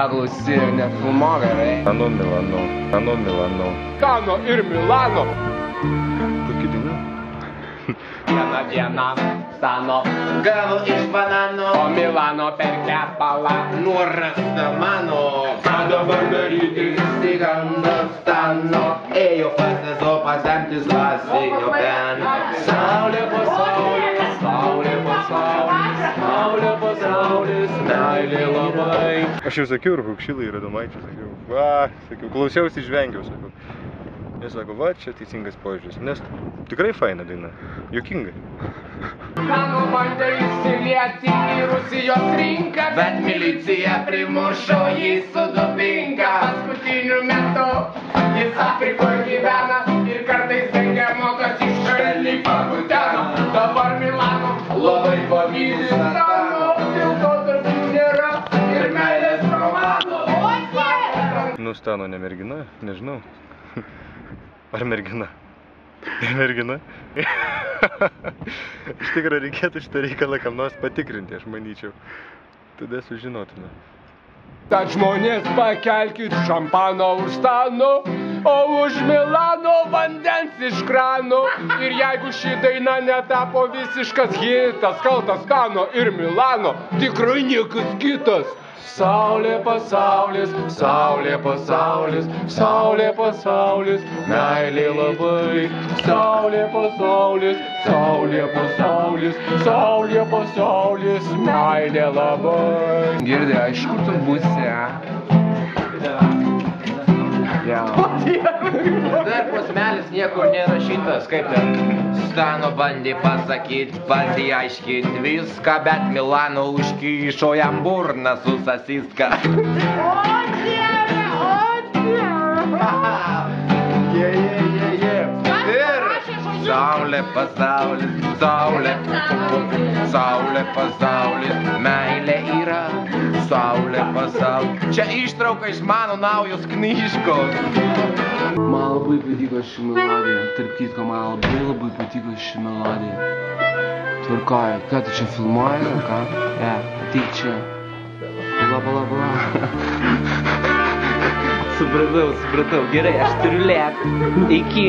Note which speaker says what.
Speaker 1: Perklausi, nefilmo gerai.
Speaker 2: Kano Milano.
Speaker 1: Kano ir Milano.
Speaker 2: Puikiai daina.
Speaker 1: Viena stano,
Speaker 3: Gavo iš banano,
Speaker 1: o Milano per kepalą.
Speaker 3: nurasta mano.
Speaker 1: Ką dabar daryti?
Speaker 3: Išsigando stano, ėjo pas ezo pasemtis lasinio pen.
Speaker 1: Saulė pasaulis, saulė pasaulis, saulė pasaulis, meilė labai.
Speaker 2: Aš jau sakiau, ir Hukšilai, ir Adomaičiai, sakiau, klausiausi, žvengiau, sakau. Jis sako, va, čia teisingas požiūris, nes tikrai faina daina, juokinga.
Speaker 1: Kano bandė įsilieti į Rusijos rinką,
Speaker 3: Bet milicija primušo jį su dubinga.
Speaker 1: paskutiniu metu jis Afrikoje gyvena ir kartais dengia mokas iš šalį pakuteno. Dabar Milano labai pavyzdį stano, dėl to tarp jų nėra ir meilės romano.
Speaker 2: Nu, Stano ne mergina, nežinau. Ar mergina? Mergina? Iš tikrųjų reikėtų šitą reikalą kam nors patikrinti, aš manyčiau. Tada sužinotume.
Speaker 1: Tad žmonės pakelkit šampaną už Stano, o už Milano vandens iš krano. Ir jeigu ši daina netapo visiškas hitas, kaltas Stano ir Milano, tikrai niekas kitas. Saulė pasaulis, saulė pasaulis, saulė pasaulis, meilė labai. Saulė pasaulis, saulė pasaulis, saulė pasaulis, meilė labai. Girdė, iš kur tu būsi,
Speaker 3: Dar posmelis niekur nerašytas, kaip ten. Stano bandė pasakyti, bandė aiškinti viską, bet Milano užkišo jam burną su sasiska. Ir saulė pasaulis, saulė, saulė pasaulis, meilė yra, saulė pasaulis. Čia ištrauka iš mano naujos knyžkos.
Speaker 1: Man labai patiko ši melodija, tarp kitko man labai patiko ši melodija. Tvarkoju, ką tu čia filmuoji, ar ką? Ateik čia. Pala. Supratau, gerai, aš turiu lėkti. Iki.